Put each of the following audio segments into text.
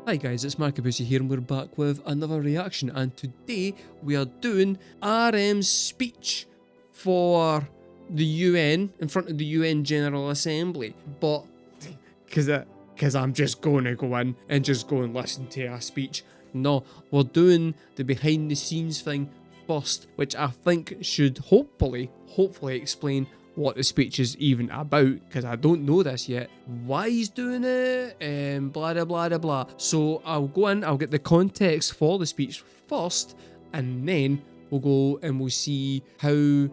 Hi guys, it's MARKABUSI here and we're back with another reaction, and today we are doing RM's speech for the UN, in front of the UN General Assembly. But, cause I'm just gonna go in and just go and listen to a speech. No, we're doing the behind the scenes thing first, which I think should hopefully explain what the speech is even about, because I don't know this yet, why he's doing it, and blah blah blah blah blah. So I'll go in, I'll get the context for the speech first, and then we'll go and we'll see how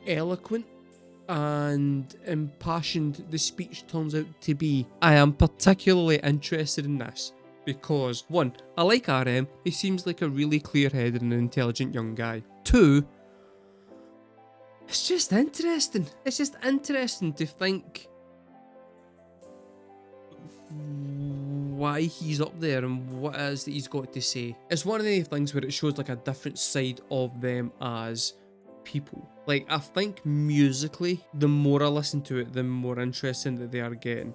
eloquent and impassioned the speech turns out to be. I am particularly interested in this because, one, I like RM, he seems like a really clear-headed and intelligent young guy. Two, it's just interesting. It's just interesting to think why he's up there and what it is that he's got to say. It's one of the things where it shows like a different side of them as people. Like, I think musically, the more I listen to it, the more interesting that they are getting.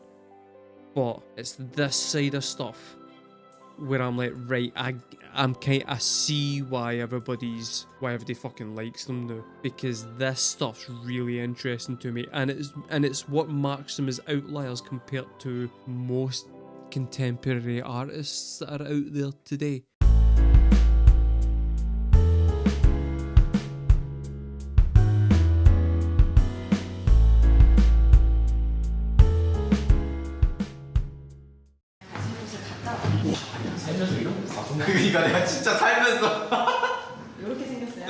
But it's this side of stuff where I'm like, right, I see why everybody fucking likes them now, because this stuff's really interesting to me, and it's what marks them as outliers compared to most contemporary artists that are out there today. 그러니까 내가 진짜 살면서 이렇게 생겼어요?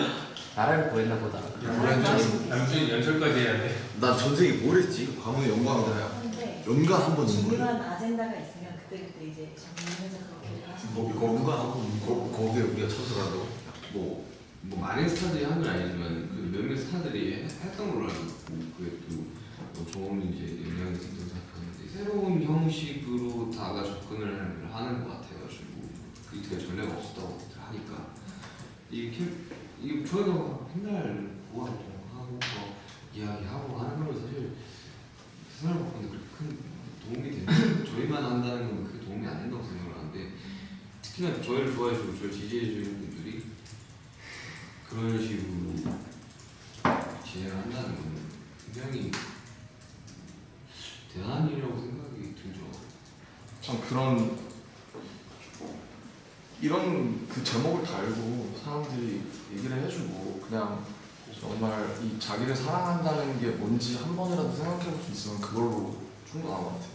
나라를 구했나 보다. 남준이 연설까지 해야 돼. 난 전생에 뭘 했지? 가문의 영광이다야. 연간 한 번 있는 거야. 중요한 아젠다가 있으면 그때 이제 정리해서 그렇게 하시는 거기 연간 한 번, 거기에 우리가 참석한다고? 뭐 많은 스타들이 하는 건 아니지만 그 몇몇 스타들이 했던 걸로 알고 있고, 그게 또 좋은 이제 영향이 있다고 생각하는데, 새로운 형식으로 다가 접근을 하는 것 같아가지고 그게 되게 전례가 없었다고 하니까 이게 저희가 맨날 보아하고 이야기하고 하는 걸 사실 세상을 바꾸는데 그렇게 큰 도움이 되는, 저희만 한다는 건 그게 도움이 안 된다고 생각을 하는데, 특히나 저희를 좋아해주고 저를 지지해주는 분들이 그런 식으로 진행을 한다는 건 굉장히 대단한 일이라고 생각이 들죠. 참 이런 그 제목을 달고 사람들이 얘기를 해주고 그냥 정말 이 자기를 사랑한다는 게 뭔지 한 번이라도 생각해볼 수 있으면 그걸로 충분한 것 같아요.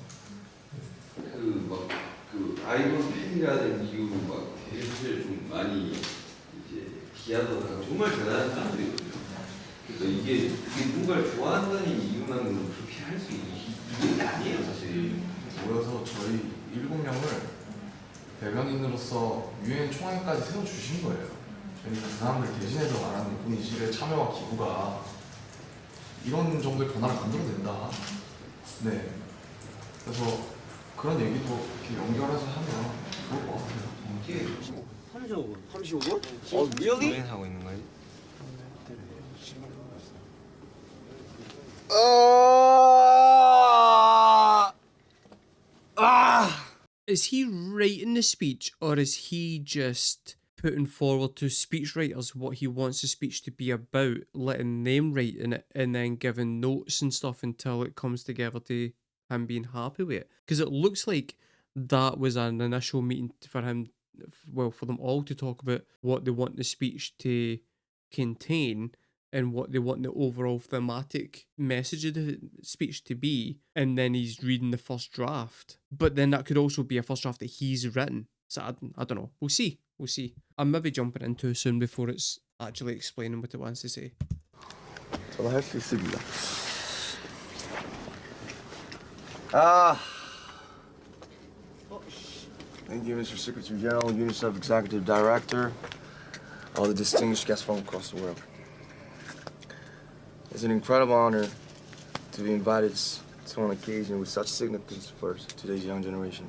그 아이돌 팬이라는 이유로 막 대회를 좀 많이 이제 비하더라고요. 정말 대단한 사람들이거든요. 그러니까 이게 누군가를 좋아한다는 이유만으로 그렇게 할 수 있는 게 아니에요, 사실. 모여서 저희 7명을 대변인으로서 유엔 총회까지 세워주신 거예요. 그러니까 그 사람들 대신해서 말하는 분이실의 참여와 기부가 이런 정도의 변화를 만들어낸다. 네. 그래서 그런 얘기도 이렇게 연결해서 하면 좋을 것 같아요. 이게 35분? really? 유행하고 있는 거예요? Is he writing the speech, or is he just putting forward to speechwriters what he wants the speech to be about, letting them write in it, and then giving notes and stuff until it comes together to him being happy with it? Because it looks like that was an initial meeting for him, well, for them all to talk about what they want the speech to contain and what they want the overall thematic message of the speech to be, and then he's reading the first draft. But then that could also be a first draft that he's written. So I don't know. We'll see. I'm maybe jumping in too soon before it's actually explaining what it wants to say. 저도 할 수 있습니다. Thank you, Mr. Secretary General, UNICEF Executive Director, all the distinguished guests from across the world. It's an incredible honor to be invited to an occasion with such significance for today's young generation.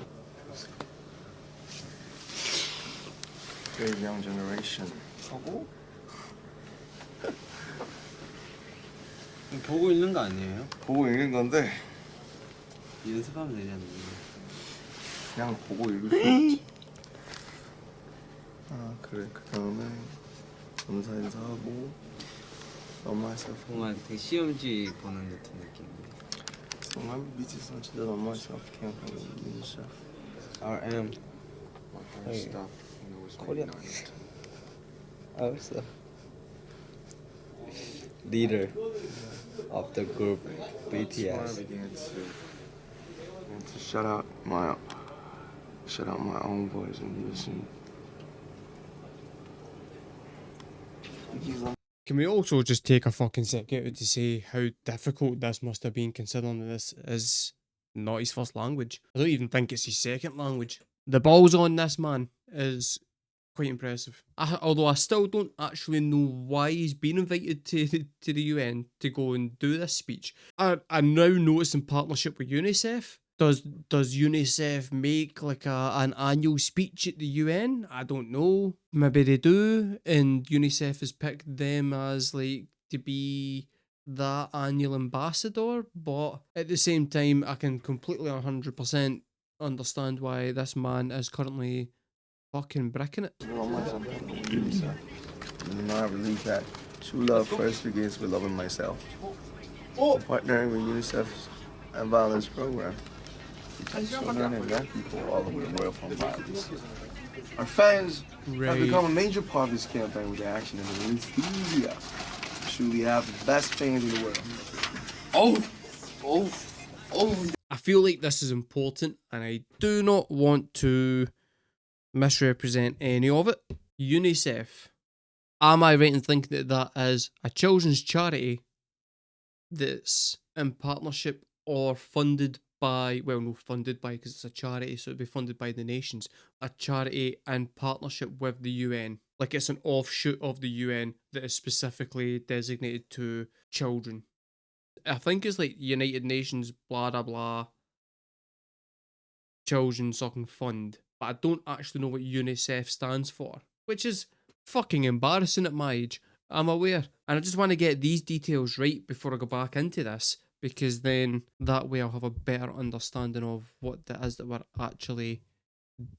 Today's young generation. 하고? 보고 있는 거 아니에요? 보고 읽는 건데 연습하면 되잖아요. 그냥 보고 읽을 수 있지. 아 그래 그 다음에 검사 인사하고 너무했어. 뭔가 되게 시험지 보는 듯한 느낌인데. 정말 BTS 진짜 너무했어. 그냥 민수. RM. Hey. Korean. Also. Leader of the group BTS. began to shut out my own voice and listen. Can we also just take a fucking second out to say how difficult this must have been, considering this is not his first language? I don't even think it's his second language. The balls on this man is quite impressive. Although I still don't actually know why he's been invited to the UN to go and do this speech. I now know it's in partnership with UNICEF. Does UNICEF make like an annual speech at the UN? I don't know. Maybe they do, and UNICEF has picked them as like to be that annual ambassador. But at the same time, I can completely 100% understand why this man is currently fucking bricking it. I believe that true love first begins with loving myself. Partnering with UNICEF's violence program. Children and young people all over the world from violence. Our fans have become a major part of this campaign with their action and their enthusiasm. Truly have the best fans in the world. I feel like this is important, and I do not want to misrepresent any of it. UNICEF. Am I right in thinking that that is a children's charity that's in partnership or funded by, well, no, funded by, because it's a charity, so it'd be funded by the nations. A charity in partnership with the UN. Like it's an offshoot of the UN that is specifically designated to children. I think it's like United Nations, blah, blah, blah, Children's fucking Fund. But I don't actually know what UNICEF stands for, which is fucking embarrassing at my age. I'm aware. And I just want to get these details right before I go back into this, because then that way I'll have a better understanding of what it is that we're actually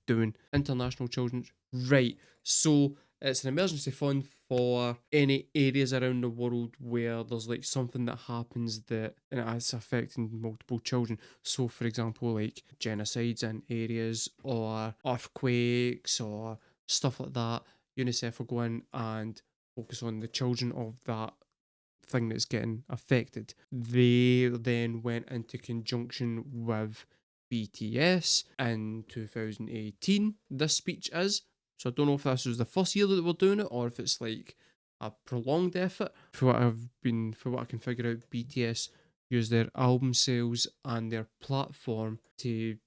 doing. International Children's. Right. So it's an emergency fund for any areas around the world where there's like something that happens that and it's affecting multiple children. So for example, like genocides in areas or earthquakes or stuff like that. UNICEF will go in and focus on the children of that thing that's getting affected. They then went into conjunction with BTS in 2018. This speech is. So I don't know if this was the first year that they were doing it or if it's like a prolonged effort. For what I can figure out, BTS use their album sales and their platform to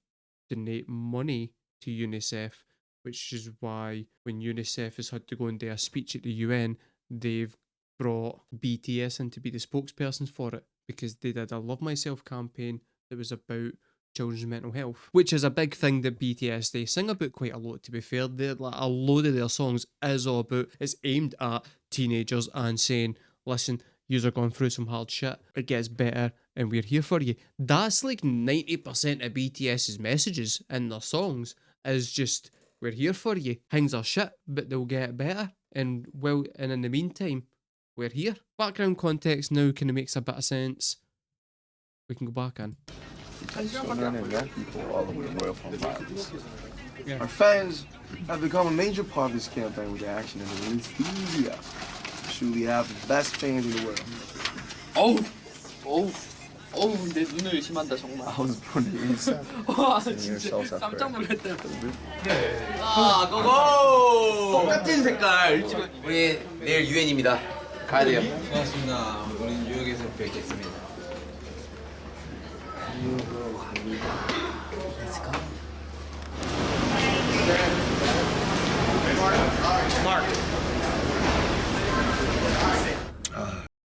donate money to UNICEF, which is why when UNICEF has had to go and do a speech at the UN, they've brought BTS in to be the spokespersons for it, because they did a Love Myself campaign that was about children's mental health, which is a big thing that BTS they sing about quite a lot, to be fair. Like, a load of their songs is all about, it's aimed at teenagers and saying, listen, yous are going through some hard shit, it gets better and we're here for you. That's like 90% of BTS's messages in their songs is just, we're here for you, things are shit but they'll get better, and well, and in the meantime we're here. Background context now kind of makes a bit of sense. We can go back in. Children and young people all over the world from violence. Our fans have become a major part of this campaign with their action and their enthusiasm. Truly have the best fans in the world. 내 눈을 의심한다 정말. I was born in India. 와 진짜 깜짝 놀랐다. 아, 고고! 똑같은 색깔. 우리 내일 유엔입니다. 가야 돼요. 수고하셨습니다. 우린 뉴욕에서 뵙겠습니다. 뉴욕으로 갑니다. Let's go.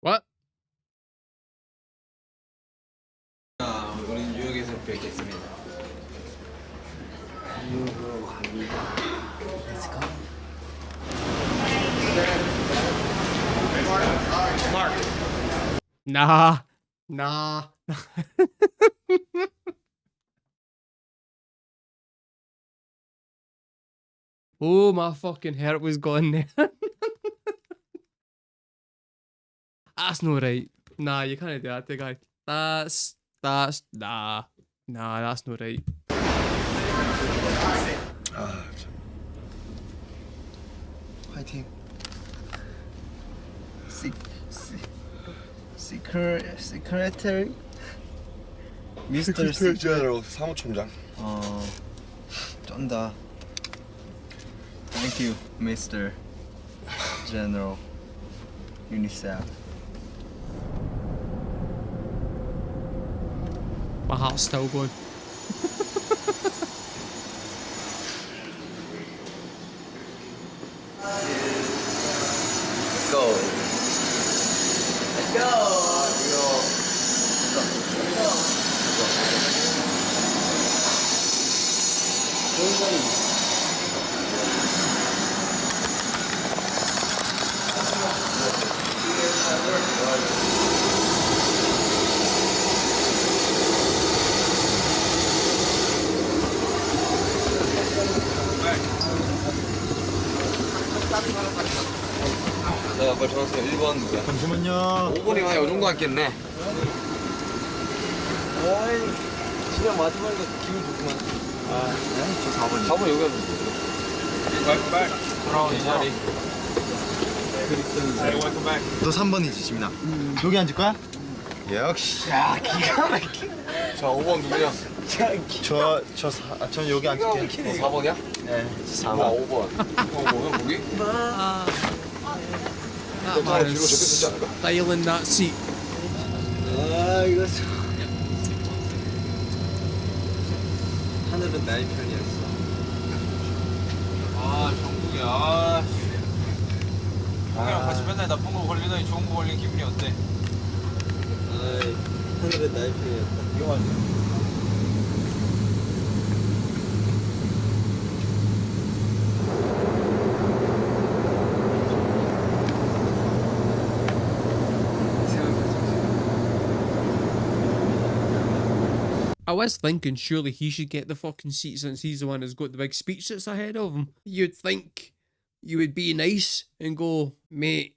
What? 우린 뉴욕에서 뵙겠습니다. 뉴욕으로 갑니다. Let's go. Nah. Oh, my fucking heart was gone there. That's not right. Nah, you can't do that to a guy. That's nah, that's not right. 아, 참. 화이팅. 시크레터리 미스터 제너럴 사무총장. 쩐다. Thank you, Mr. General UNICEF. My heart's still going. Let's go. Let's go. 자, 빨리 전화하세요. 1번 누구야? 잠시만요. 5번이 한 요 정도 같겠네. 어이, 진짜 마지막에 기분 좋구만. 아, 네? 저 4번이요. 4번 여기 하면 빨리 돌아온 이 자리. 너 3번이지, 지민아. 여기 앉을 거야? 역시. 야, 기가 막히게. 자, 5번 누구냐? 전 여기 앉을게. 4번이야? 네, 4번. 5번. 5번 거기? That man is styling that seat. 아, 이거 참. 하늘은 나의 편이었어. 아 정국이야. 형이랑 같이 맨날 나쁜 거 걸리더니 좋은 거 걸린 기분이 어때? 아이, 하늘은 나의 편이었다. 이거 맞아. I was thinking surely he should get the fucking seat since he's the one who's got the big speech that's ahead of him. You'd think you would be nice and go, mate,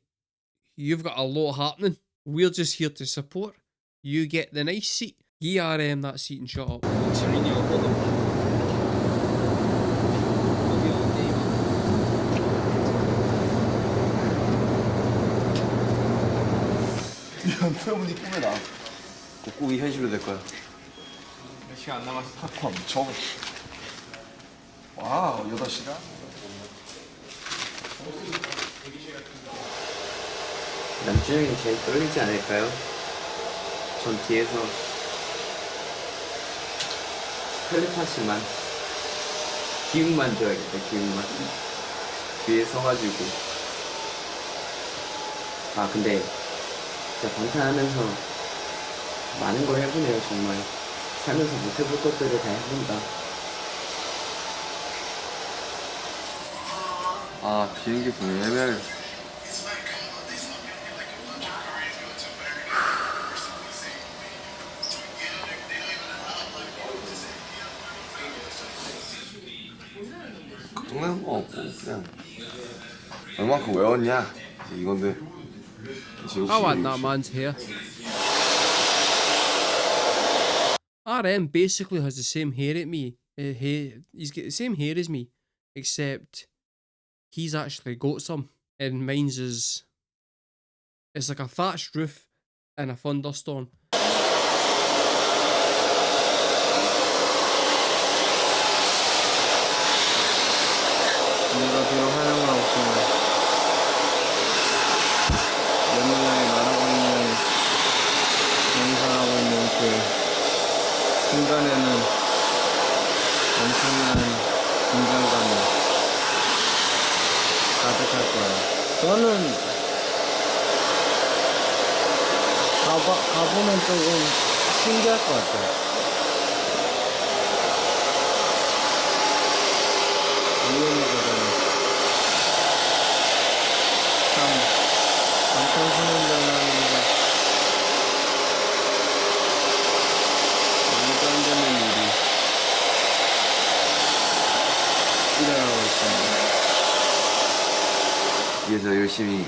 you've got a lot happening. We're just here to support. You get the nice seat. You RM that seat and shut up. 지민이가 꺼도. 연태문이 꿈에다. 꼭이 현실로 될 거야. 몇 시간 안 남았어. 팝콘 저거. 와우, 8시간? 남주 형이 제일 떨리지 않을까요? 전 뒤에서 텔레파시만 기운만 줘야겠다. 기운만 뒤에 서가지고. 아 근데 진짜 방탄하면서 많은 걸 해보네요. 정말 살면서 못 해볼 것들을 다 해본다. 아, 비행기 분이 예매를. 걱정하는 거 없고 그냥 얼만큼 외웠냐 이건데. I want that man's hair. RM basically has the same hair at me. He's got the same hair as me, except he's actually got some, and mine's is. It's like a thatched roof in a thunderstorm. 내가 비록 하영을 없지만 연명이 말하고 있는 연상하고 있는 그 순간에는 엄청난 긴장감이 가득할 거야. 저는 가보면 조금 신기할 것 같아요. 유엔이거든. 참 방탄소년단하는 게 말도 안 되는 일이 일어나고 있습니다. 위해서 열심히.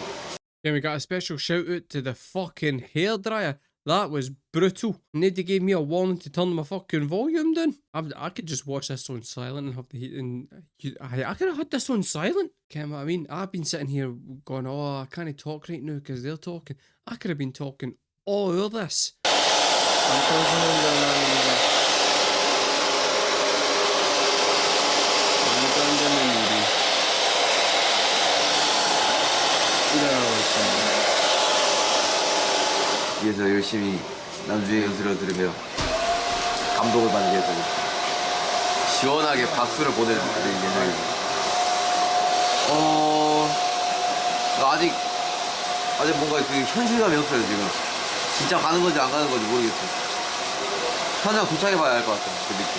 Yeah, we got a special shout out to the fucking hairdryer. That was brutal. Nobody gave me a warning to turn my fucking volume down. I could just watch this on silent and have the heat. And I could have had this on silent. Get what I mean? I've been sitting here going, oh, I can't talk right now because they're talking. I could have been talking all over this. 위해서 열심히 남주의 연수를 들으며 감동을 받게 되고 시원하게 박수를 보내드릴 예정입니다. 아직 뭔가 그 현실감이 없어요 지금. 진짜 가는 건지 안 가는 건지 모르겠어요. 현장 도착해봐야 알 것 같아요 그 느낌.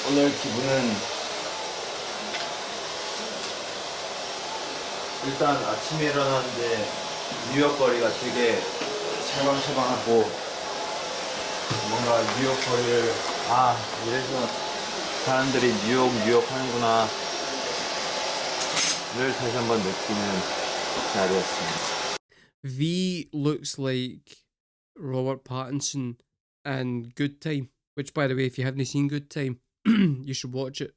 오늘 기분은 일단 아침에 일어났는데 뉴욕 거리가 되게 찰방찰방하고 뭔가 뉴욕 거리를 이래서 사람들이 뉴욕 하는구나 를 다시 한번 느끼는 날이었습니다. V looks like Robert Pattinson in Good Time, which, by the way, if you haven't seen Good Time, you should watch it.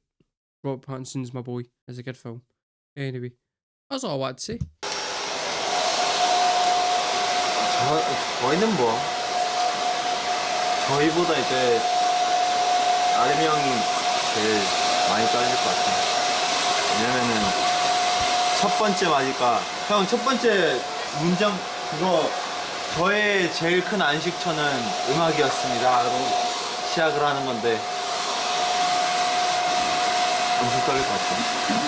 Robert Pattinson's my boy. It's a good film. Anyway, that's all I want to say. 저희는 뭐 저희보다 이제 아름이 형이 제일 많이 떨릴 것 같아요. 왜냐면은 첫 번째 맞을까 형 첫 번째 문장 그거 저의 제일 큰 안식처는 음악이었습니다. 그리고 시작을 하는 건데 엄청 떨릴 것 같아요.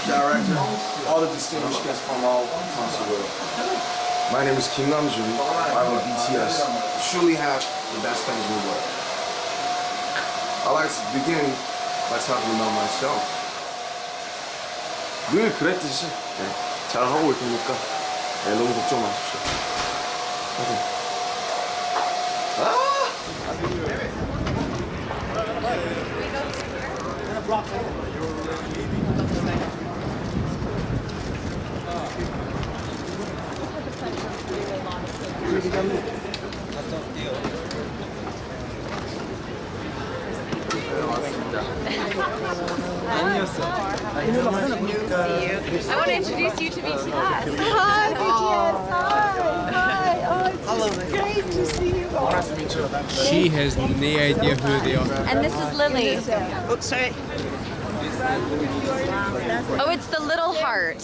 Director, all the distinguished guests from all parts of the world. My name is Kim Namjoon. I'm with BTS. Truly have the best fans in the world. I like to begin by talking about myself. 늘 그랬듯이 잘하고 올 테니까 너무 걱정 마십시오. I want to introduce you to BTS. Hi, BTS. Hi. Oh, it's great to see you all. She has no idea who they are. And this is Lily. Oh, sorry. Oh, it's the little heart.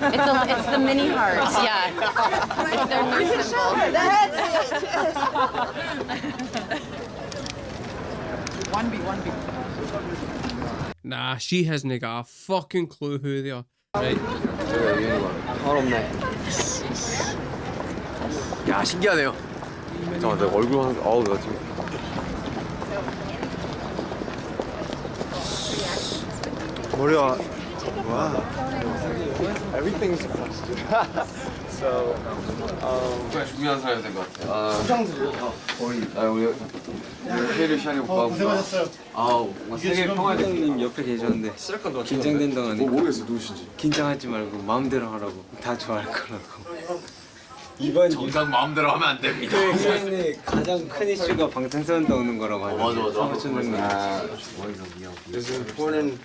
It's the mini heart. Yeah. It's their new symbol. That's it. 1B. Nah, she hasn't got a fucking clue who they are. Right. 서럽네. 야 신기하네요. 잠깐만 내 얼굴 하는 게 나 지금. 머리가 Everything's question. So, 정말 중요한 사람이 된 것 같아요. 수상들이요. 우리 회의를 시작해 볼까? 고생하셨어요. 뭔가 세계 평화대님 옆에 계셨는데 긴장된 동안에 모르겠어 누구신지. 긴장하지 말고 마음대로 하라고 다 좋아할 거라고. 이번 정상 마음대로 하면 안 됩니다. 유엔의 가장 큰 이슈가 방탄소년단 오는 거라고 하죠. 맞아. It's important.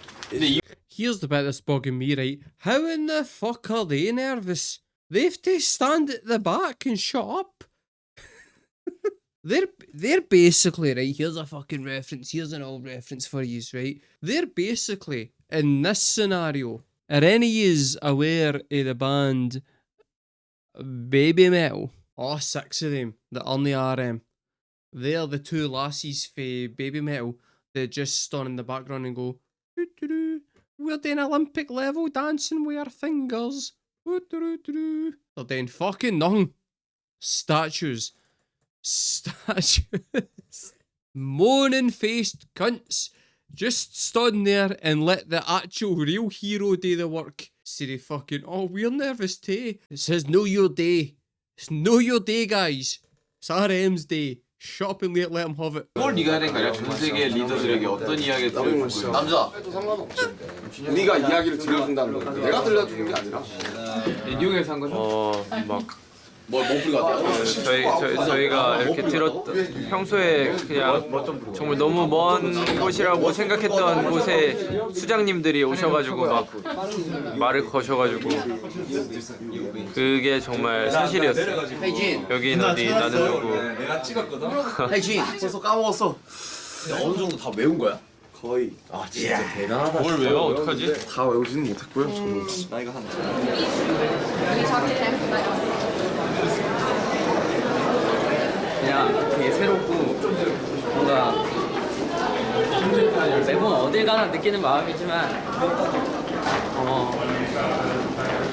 Here's the bit that's bugging me, right? How in the fuck are they nervous? They've to stand at the back and shut up. They're basically, right, here's a fucking reference, here's an old reference for yous, right? They're basically, in this scenario, are any yous aware of the band Baby Metal? All 6 of them that are on the RM. They're the 2 lassies for Baby Metal that just stand in the background and go, doo-doo-doo. We're doing Olympic level dancing with our fingers. Doo-doo-doo-doo. They're doing fucking nothing. Statues. Moaning faced cunts. Just stand there and let the actual real hero do the work. Say fucking, oh, we're nervous too. It says, know your day. It's know your day, guys. It's RM's day. Shut up and let them have it. 뭘 네가 하는 거야? 전 세계 리더들에게 어떤 이야기를 들을 거야? 남자. 우리가 이야기를 들려준다는 거야. 내가 들려주는 게 아니라. 뉴욕에서 한 거죠? 뭐 목소리가 저희가 이렇게 들었던 평소에 그냥 정말 너무 먼 곳이라고 생각했던 곳에 수장님들이 오셔가지고 막 말을 거셔가지고 그게 정말 사실이었어요. 여긴 어디 나는 누구. 내가 찍었거든. 혜진 벌써 까먹었어. 어느 정도 다 외운 거야? 거의. 아 진짜 대단하다. 뭘 외워? 어떡하지? 다 외우지는 못했고요. 저도. 나이가 한. 그냥 되게 새롭고 뭔가 매번 어딜 가나 느끼는 마음이지만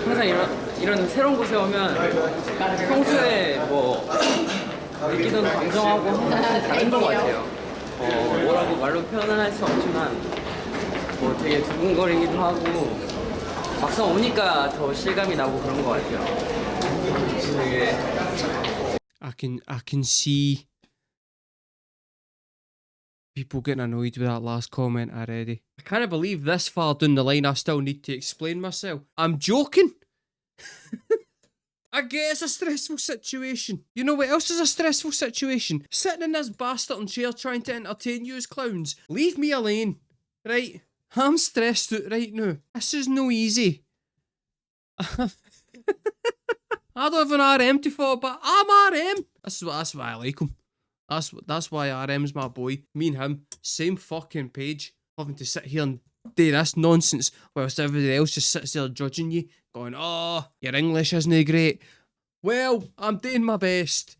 항상 이런 새로운 곳에 오면 평소에 뭐 느끼던 감정하고 항상 다른 것 같아요. 뭐라고 말로 표현을 할 수 없지만 뭐 되게 두근거리기도 하고 막상 오니까 더 실감이 나고 그런 것 같아요. 되게 I can see people getting annoyed with that last comment already. I can't believe this far down the line I still need to explain myself. I'm joking. I get it's a stressful situation. You know what else is a stressful situation? Sitting in this bastard chair trying to entertain you as clowns. Leave me alone. Right? I'm stressed out right now. This is no easy. I don't have an RM to follow, but I'm RM. That's why I like him. That's why RM's my boy. Me and him, same fucking page. Having to sit here and do this nonsense whilst everybody else just sits there judging you, going, "Oh, your English isn't great." Well, I'm doing my best.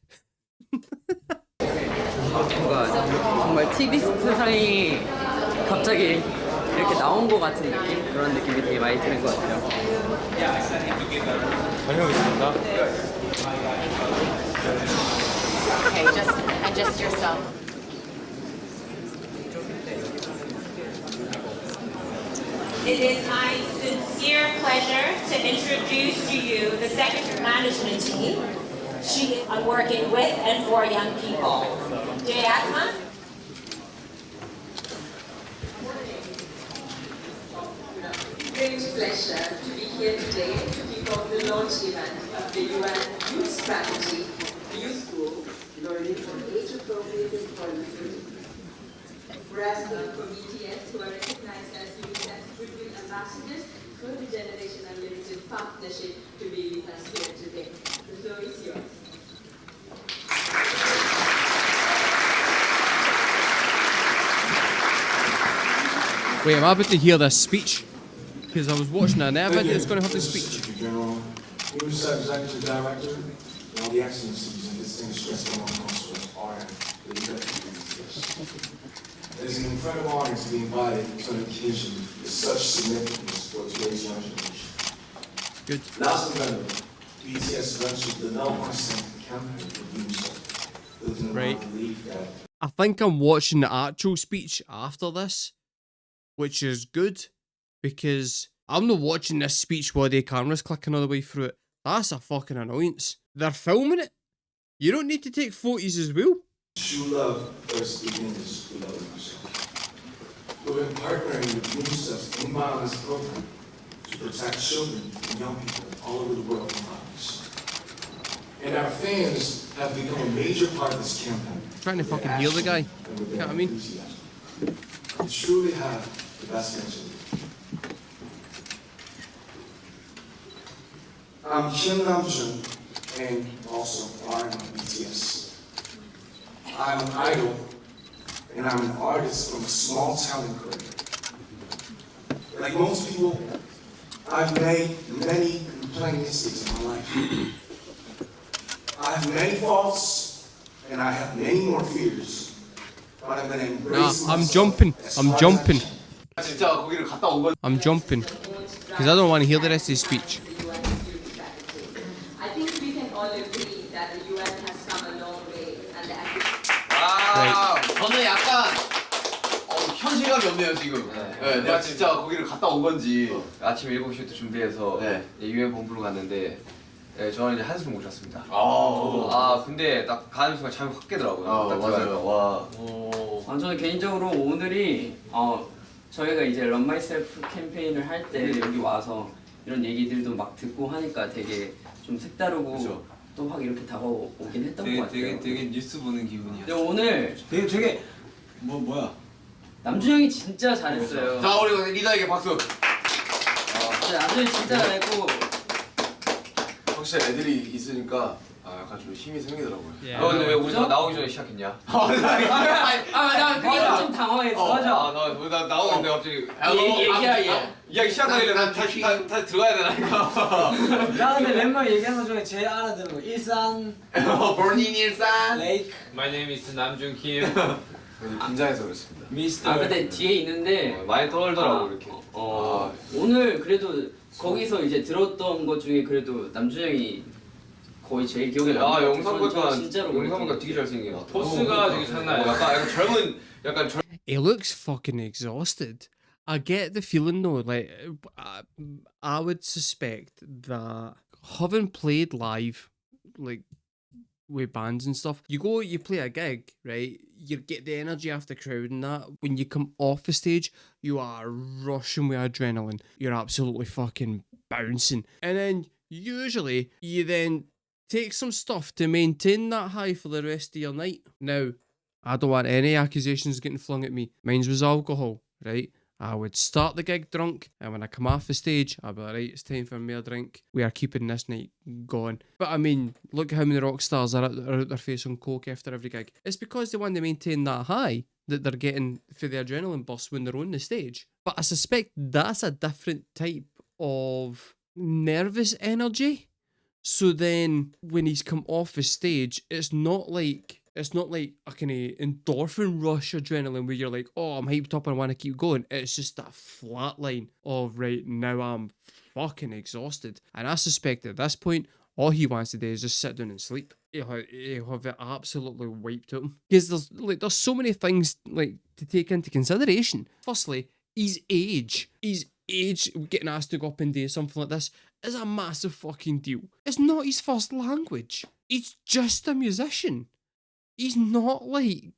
뭔가 정말 TV 스타상이 갑자기 이렇게 나온 것 같은 느낌? 그런 느낌이 되게 많이 드는 것 같아요. 다녀오겠습니다. Okay, just yourself. It is my sincere pleasure to introduce to you the second management team. She is working with and for young people. Jay Atma. Great pleasure to be here today to kick off the launch event of the UN Youth Strategy, the Youth School, learning from age-appropriate employment. Whereas for BTS, who are recognized as UNICEF's goodwill ambassadors for the Generation Unlimited Partnership, to be with us here today. The floor is yours. Wait, am I about to hear this speech? Because I was watching an event that's going to have the speech. General, UNICEF Executive Director, and all the excellencies and distinguished guests among us with art, the executive. It is an incredible honor to be invited to an occasion with such significance for today's young generation. Good. Last November, BTS launched the No More Center campaign for UNICEF, building around the belief that I think I'm watching the actual speech after this, which is good, because I'm not watching this speech while the camera's clicking all the way through it. That's a fucking annoyance. They're filming it. You don't need to take photos as well. true love first begins with loving yourself. We've been partnering with UNICEF's Imbalance program to protect children and young people all over the world from violence. And our fans have become a major part of this campaign. Trying to fucking heal the guy. You know what I mean? We truly have the best mention. I'm Kim Namjoon, and also I'm BTS. I'm an idol, and I'm an artist from a small town in Korea. Like most people, I've made many complaining mistakes in my life. I have many faults, and I have many more fears. But I'm gonna embrace I'm jumping. I'm jumping. 진짜 거기를 갔다 온 건. I'm jumping. Because I don't want to hear the rest of his speech. I think we can all agree that the UN has come a long way and the 아, 저는 약간 현실감이 없네요 지금. 네, 내가 진짜 거기를 갔다 온 건지. 아침 7시부터 준비해서 유엔 본부로 갔는데 저는 이제 한숨 못 잤습니다. 근데 딱 가는 순간 잠이 확 깨더라고요. 딱 맞아요. 와. 저는 개인적으로 오늘이 저희가 이제 Run Myself 캠페인을 할 때 여기 와서 이런 얘기들도 막 듣고 하니까 되게 좀 색다르고 그쵸. 또 확 이렇게 다가오긴 했던 것 같아요. 되게 뉴스 보는 기분이야. 근데 오늘 되게 뭐야? 남준 형이 진짜 잘했어요. 자 우리 리더에게 박수. 진짜 남준 형이 진짜 잘했고 확실히 애들이 있으니까 약간 좀 힘이 생기더라고요. 근데 왜 우리가 나오기 전에 시작했냐? 나 그게 좀 당황했어. 맞아. 나 나오는데 갑자기 얘기야. 시작하길래 난 다시 들어가야 되나니까. 나 근데 멤버 얘기하는 것 중에 제일 알아듣는 거 일산. 버닝 일산. 레이크. My name is 남준 김. 긴장해서 그렇습니다. 미스터. 근데 뒤에 있는데 많이 떨더라고 이렇게. 오늘 그래도 거기서 이제 들었던 것 중에 그래도 남준 형이 거의 제일 기억에 남는 것 같아요. 영상 보니까 진짜로 영상 보니까 되게 잘생긴 것 같아. 포스가 되게 장난 아니야. 약간 젊은 He looks fucking exhausted. I get the feeling though, like I would suspect that having played live, like with bands and stuff, you play a gig, right? You get the energy off the crowd and that. When you come off the stage, you are rushing with adrenaline. You're absolutely fucking bouncing, and then usually you then take some stuff to maintain that high for the rest of your night. Now, I don't want any accusations getting flung at me. Mine was alcohol, right? I would start the gig drunk, and when I come off the stage, I'd be like, right, it's time for me a drink. We are keeping this night going. But I mean, look at how many rock stars are out their face on coke after every gig. It's because they want to maintain that high that they're getting for the adrenaline burst when they're on the stage. But I suspect that's a different type of nervous energy. So then when he's come off the stage, it's not like a kind of endorphin rush adrenaline where you're like, oh, I'm hyped up and I want to keep going. It's just that flat line of, right, now I'm fucking exhausted. And I suspect at this point, all he wants to do is just sit down and sleep. He'll have it absolutely wiped out him. Because there's so many things like to take into consideration. Firstly, his age. Getting asked to go up and do something like this is a massive fucking deal. It's not his first language. He's just a musician. He's not like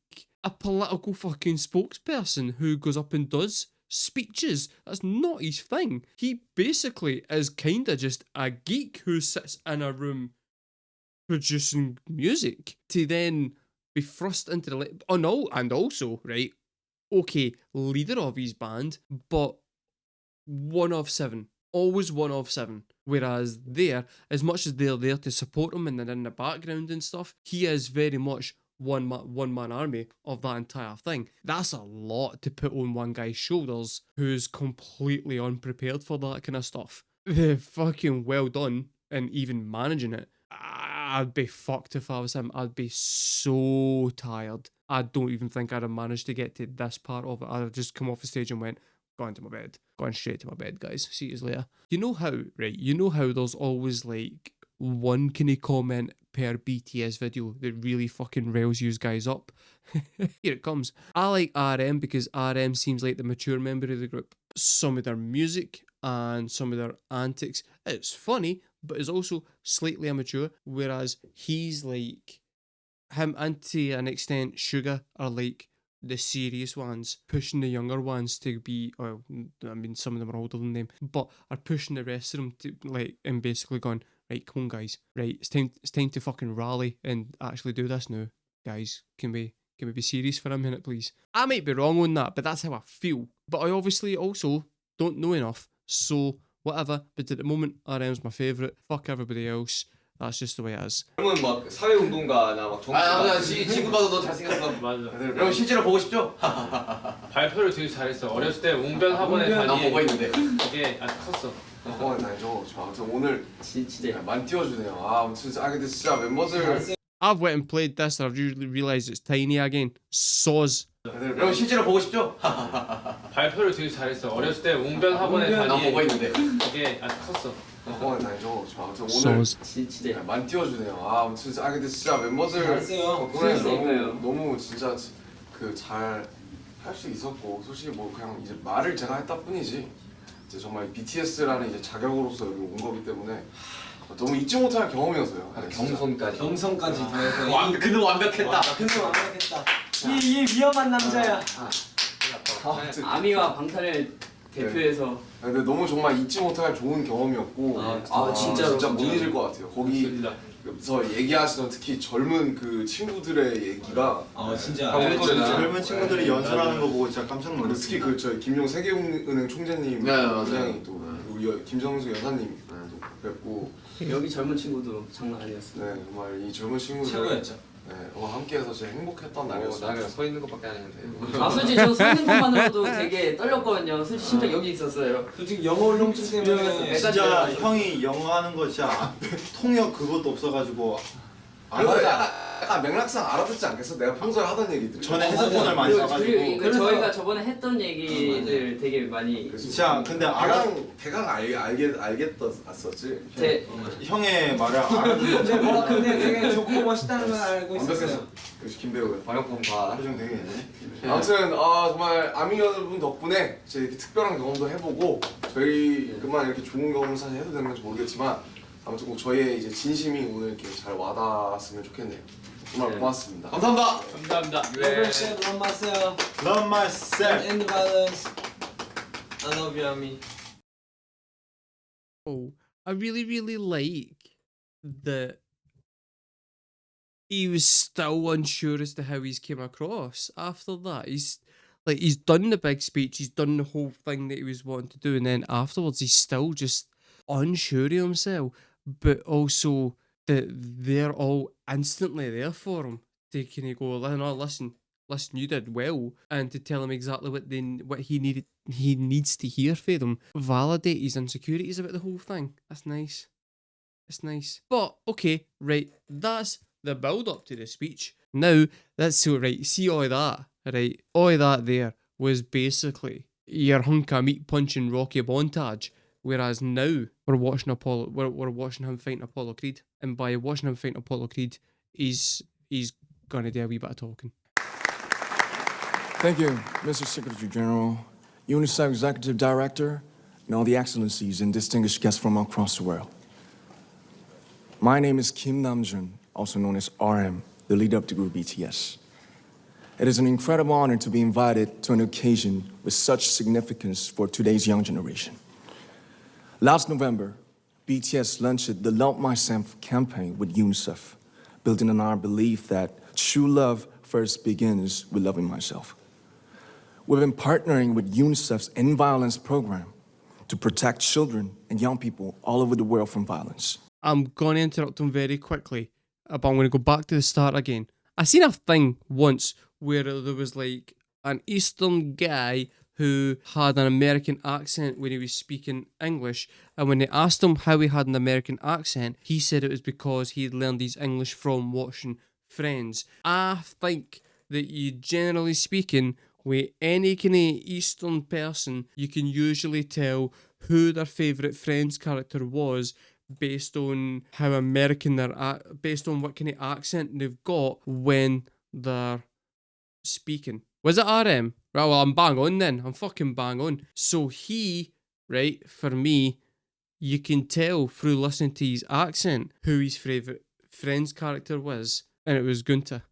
a political fucking spokesperson who goes up and does speeches. That's not his thing. He basically is kinda just a geek who sits in a room producing music to then be thrust into the... and also, right, okay, leader of his band, but one of seven. Always one of seven. Whereas there, as much as they're there to support him and they're in the background and stuff, he is very much one man army of that entire thing. That's a lot to put on one guy's shoulders who's completely unprepared for that kind of stuff. The fucking well done and even managing it. I'd be fucked if I was him. I'd be so tired. I don't even think I'd have managed to get to this part of it. I'd have just come off the stage and went, going to my bed. Going straight to my bed, guys. See you later. You know how there's always like one kind of comment per BTS video that really fucking rails you guys up? Here it comes. I like RM because RM seems like the mature member of the group. Some of their music and some of their antics, it's funny, but it's also slightly immature, whereas he's like, him and to an extent Suga are like the serious ones, pushing the younger ones to be, well, I mean, some of them are older than them, but are pushing the rest of them to, like, and basically going, right, come on, guys, right, it's time to fucking rally and actually do this now, guys. Can we be serious for a minute, please? I might be wrong on that, but that's how I feel. But I obviously also don't know enough, so whatever. But at the moment, RM's my favourite. Fuck everybody else. That's just the way it is. 그러면 막 사회운동가나 막 정치가 지금 봐도 너 잘생겼어. 맞아. 그럼 실제로 보고 싶죠? 발표를 되게 잘했어. 어렸을 때 웅변 학원에 다니. 나 보고 있는데. 이게 아주 컸어. 저 오늘 진짜 많이 띄워주네요. 근데 진짜 멤버들. I've went and played this and I've usually realised it's tiny again. Soz. 그럼 실제로 보고 싶죠? 발표를 되게 잘했어. 어렸을 때 웅변 학원에 다니. 나 보고 있는데. 이게 아주 컸어. 저 오늘 진짜 많이 띄워주네요. 근데 진짜 멤버들 덕분에 너무 진짜 그 잘 할 수 있었고, 솔직히 뭐 그냥 이제 말을 제가 했다 뿐이지 이제 정말 BTS라는 이제 자격으로서 여기 온 거기 때문에 너무 잊지 못할 경험이었어요. 경성까지 더해서 그는 완벽했다. 그는 완벽했다. 이 위험한 남자야. 아미와 방탄을 대표해서. 근데 너무 정말 잊지 못할 좋은 경험이었고 진짜로 진짜 못 잊을 것 같아요. 거기서 얘기하시던 특히 젊은 그 친구들의 얘기가 진짜 젊은 친구들이 연설하는 거 보고 진짜 깜짝 놀랐어요. 특히 그 저희 김용 세계은행 총재님 굉장히 또 그리고 김정수 여사님 또 뵙고 여기 젊은 친구도 장난 아니었어요. 네 정말 이 젊은 친구들 최고였죠. 네, 함께해서 진짜 행복했던 날이었어요. 나 그냥 서 있는 것밖에 안 했는데. 솔직히 저 서 있는 것만으로도 되게 떨렸거든요. 솔직히 심장 여기 있었어요. 솔직히 영어 울렁증 때문에 진짜 형이 영어 하는 거 진짜 통역 그것도 없어가지고 그리고 약간 맥락상 알아듣지 않겠어? 내가 평소에 하던 얘기들. 전에 해석본을 많이 써가지고. 그래서 저희가 저번에 했던 얘기들 되게 많이. 진짜 근데 대강 알겠었지. 형의 말을 알아듣는. 근데 되게 좋고 멋있다는 걸 알고 있었어요. 역시 김배우가 방역범 봐. 표정 되게 있네. 아무튼 정말 아미 여러분 덕분에 이제 이렇게 특별한 경험도 해보고 저희만 이렇게 좋은 경험을 사실 해도 되는 건지 모르겠지만 아무튼 꼭 저희의 이제 진심이 오늘 이렇게 잘 와닿았으면 좋겠네요. 정말 고맙습니다. 감사합니다. 감사합니다. Love myself. Love myself. End the violence. I love you, Ami. Oh, I really like that he was still unsure as to how he's came across after that. He's done the big speech, he's done the whole thing that he was wanting to do, and then afterwards he's still just unsure of himself, but also that they're all instantly there for him to kind of go, no, listen, you did well, and to tell him exactly what he needs to hear for them, validate his insecurities about the whole thing. That's nice. It's nice. But okay, right, that's the build up to the speech. Now that's so right. See all that, right? All that there was basically your hunk of meat punching Rocky montage. Whereas now we're watching we're watching him fighting Apollo Creed, and by watching him fighting Apollo Creed, he's gonna do a wee bit of talking. Thank you, Mr. Secretary General, UNICEF Executive Director, and all the excellencies and distinguished guests from across the world. My name is Kim Namjoon, also known as RM, the leader of the group BTS. It is an incredible honor to be invited to an occasion with such significance for today's young generation. Last November, BTS launched the Love Myself campaign with UNICEF, building on our belief that true love first begins with loving myself. We've been partnering with UNICEF's End Violence program to protect children and young people all over the world from violence. I'm going to interrupt him very quickly, but I'm going to go back to the start again. I seen a thing once where there was like an Eastern guy who had an American accent when he was speaking English, and when they asked him how he had an American accent, he said it was because he had learned his English from watching Friends. I think that you, generally speaking, with any kind of Eastern person, you can usually tell who their favourite Friends character was based on how American based on what kind of accent they've got when they're speaking. Was it RM? Right, well, I'm bang on then. I'm fucking bang on. So he, right, for me, you can tell through listening to his accent who his favourite Friends character was, and it was Gunta.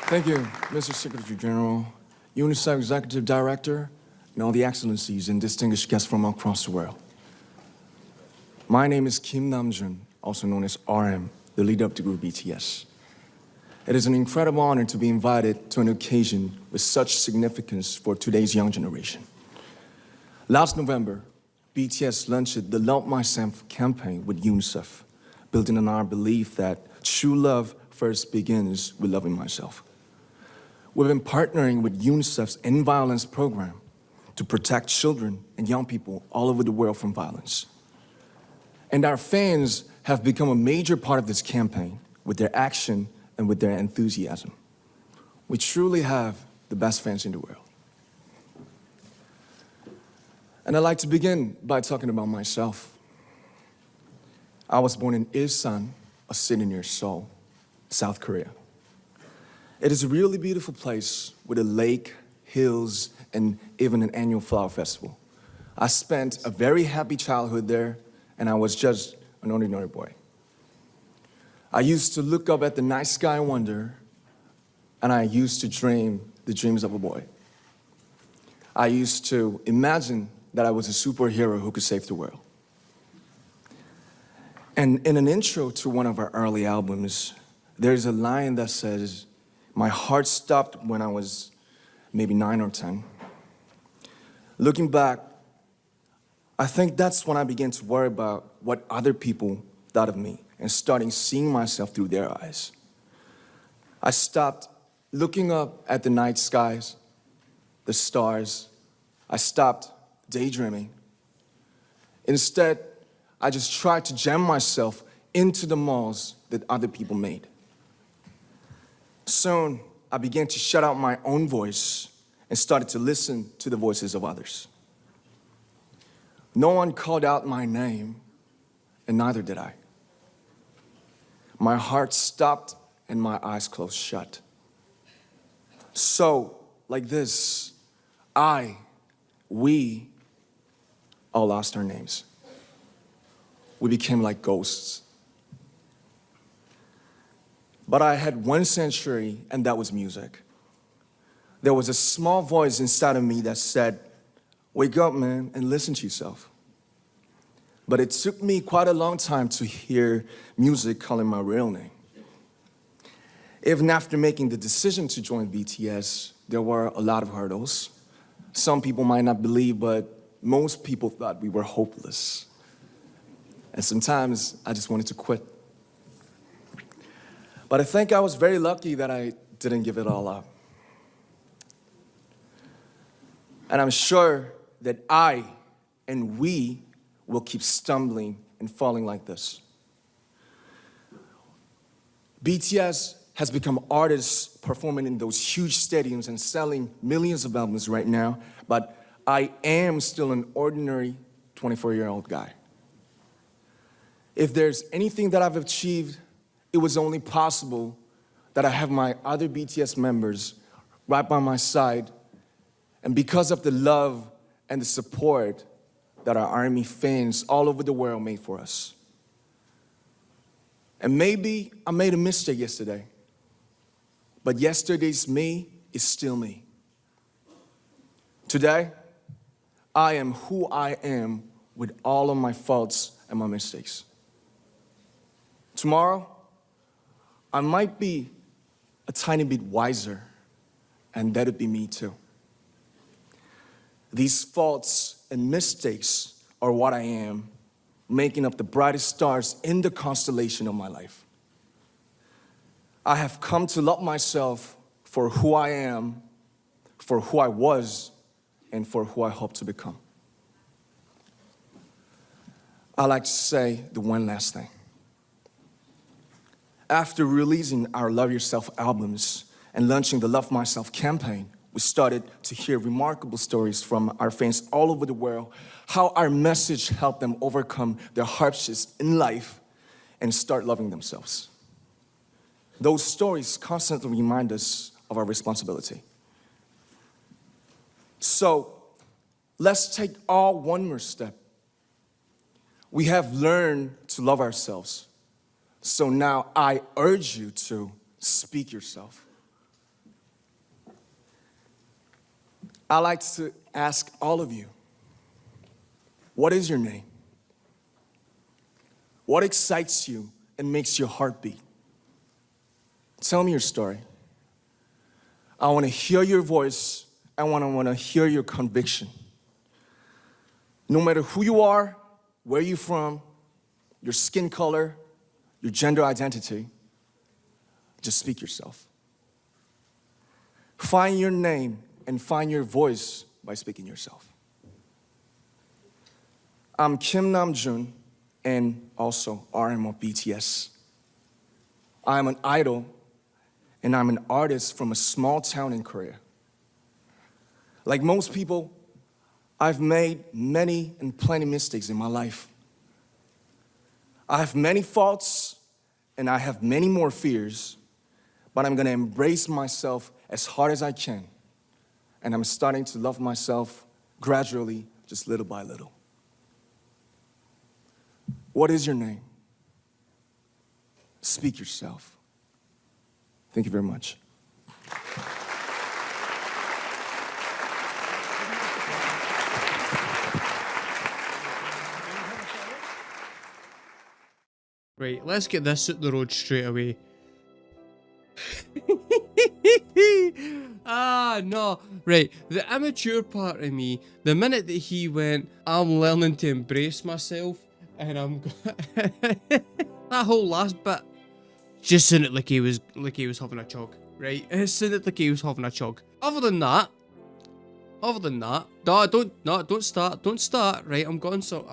Thank you, Mr. Secretary General, UNICEF Executive Director, and all the excellencies and distinguished guests from across the world. My name is Kim Namjoon, also known as RM, the leader of the group BTS. It is an incredible honor to be invited to an occasion with such significance for today's young generation. Last November, BTS launched the Love Myself campaign with UNICEF, building on our belief that true love first begins with loving myself. We've been partnering with UNICEF's End Violence program to protect children and young people all over the world from violence. And our fans have become a major part of this campaign with their action and with their enthusiasm. We truly have the best fans in the world. And I'd like to begin by talking about myself. I was born in Ilsan, a city near Seoul, South Korea. It is a really beautiful place with a lake, hills, and even an annual flower festival. I spent a very happy childhood there, and I was just an ordinary boy. I used to look up at the night sky and wonder, and I used to dream the dreams of a boy. I used to imagine that I was a superhero who could save the world. And in an intro to one of our early albums, there's a line that says, "My heart stopped when I was maybe 9 or 10. Looking back, I think that's when I began to worry about what other people thought of me and starting seeing myself through their eyes. I stopped looking up at the night skies, the stars. I stopped daydreaming. Instead, I just tried to jam myself into the malls that other people made. Soon, I began to shut out my own voice and started to listen to the voices of others. No one called out my name, and neither did I. My heart stopped and my eyes closed shut. So, like this, we all lost our names. We became like ghosts. But I had one sanctuary, and that was music. There was a small voice inside of me that said, "Wake up, man, and listen to yourself." But it took me quite a long time to hear music calling my real name. Even after making the decision to join BTS, there were a lot of hurdles. Some people might not believe, but most people thought we were hopeless. And sometimes I just wanted to quit. But I think I was very lucky that I didn't give it all up. And I'm sure that I and we will keep stumbling and falling like this. BTS has become artists performing in those huge stadiums and selling millions of albums right now, but I am still an ordinary 24-year-old guy. If there's anything that I've achieved, it was only possible that I have my other BTS members right by my side, and because of the love and the support that our ARMY fans all over the world made for us. And maybe I made a mistake yesterday, but yesterday's me is still me. Today, I am who I am with all of my faults and my mistakes. Tomorrow, I might be a tiny bit wiser, and that'd be me too. These faults and mistakes are what I am, making up the brightest stars in the constellation of my life. I have come to love myself for who I am, for who I was, and for who I hope to become. I like to say the one last thing. After releasing our Love Yourself albums and launching the Love Myself campaign, we started to hear remarkable stories from our fans all over the world, how our message helped them overcome their hardships in life and start loving themselves. Those stories constantly remind us of our responsibility. So, let's take all one more step. We have learned to love ourselves. So now I urge you to speak yourself. I like to ask all of you, what is your name? What excites you and makes your heart beat? Tell me your story. I want to hear your voice. I want to hear your conviction. No matter who you are, where you're from, your skin color, your gender identity, just speak yourself. Find your name and find your voice by speaking yourself. I'm Kim Namjoon and also RM of BTS. I'm an idol and I'm an artist from a small town in Korea. Like most people, I've made many and plenty mistakes in my life. I have many faults and I have many more fears, but I'm gonna embrace myself as hard as I can. And I'm starting to love myself gradually, just little by little. What is your name? Speak yourself. Thank you very much. Right, let's get this out the road straight away. Ah, no. Right, the immature part of me, the minute that he went, I'm learning to embrace myself, and I'm that whole last bit just sounded like he was having a chug, right? It sounded like he was having a chug. Other than that, don't start, right? I'm going, so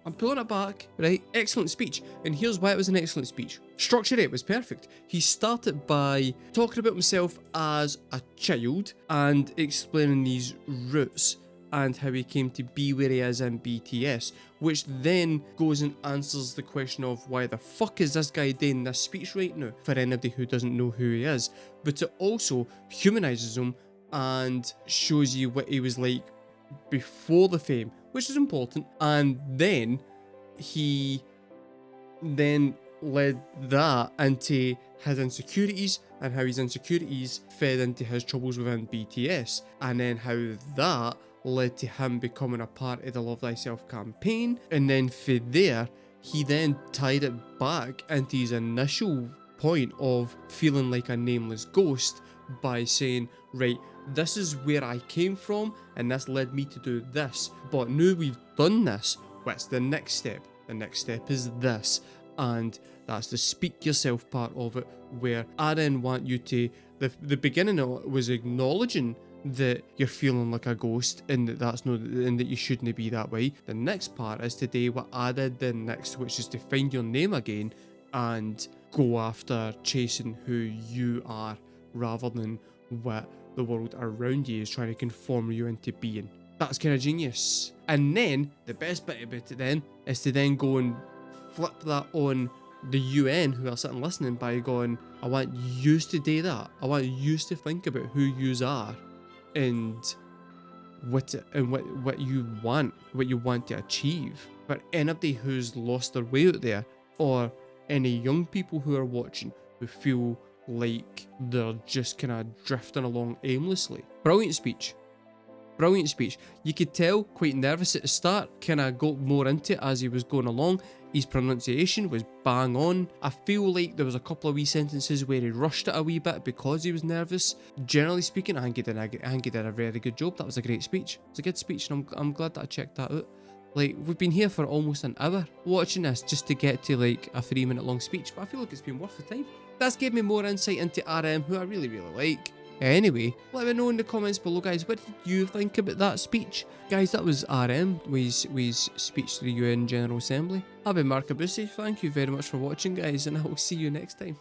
I'm pulling it back, right? Excellent speech. And here's why it was an excellent speech. Structure it was perfect. He started by talking about himself as a child and explaining these roots and how he came to be where he is in BTS, which then goes and answers the question of why the fuck is this guy doing this speech right now, for anybody who doesn't know who he is. But it also humanizes him and shows you what he was like before the fame, which is important. And then he led that into his insecurities and how his insecurities fed into his troubles within BTS, and then how that led to him becoming a part of the Love Thyself campaign. And then for there, he then tied it back into his initial point of feeling like a nameless ghost by saying, right, this is where I came from and this led me to do this, but now we've done this, what's the next step? The next step is this. And that's the speak yourself part of it, where I then want you to, the beginning of it was acknowledging that you're feeling like a ghost and that's not, and that you shouldn't be that way. The next part is today what I did then next, which is to find your name again and go after chasing who you are rather than what the world around you is trying to conform you into being. That's kind of genius. And then the best bit about it then is to then go and flip that on the UN who are sitting listening by going, I want you to do that. I want you to think about who you are and what you want to achieve. For anybody who's lost their way out there, or any young people who are watching who feel like they're just kind of drifting along aimlessly. Brilliant speech. Brilliant speech. You could tell quite nervous at the start, kind of got more into it as he was going along. His pronunciation was bang on. I feel like there was a couple of wee sentences where he rushed it a wee bit because he was nervous. Generally speaking, I think he did a very good job. That was a great speech. It was a good speech, and I'm glad that I checked that out. Like, we've been here for almost an hour watching this just to get to like a 3-minute long speech, but I feel like it's been worth the time. That's gave me more insight into RM, who I really, really like. Anyway, let me know in the comments below, guys, what did you think about that speech? Guys, that was RM, with his speech to the UN General Assembly. I've been MARKABUSI, thank you very much for watching, guys, and I will see you next time.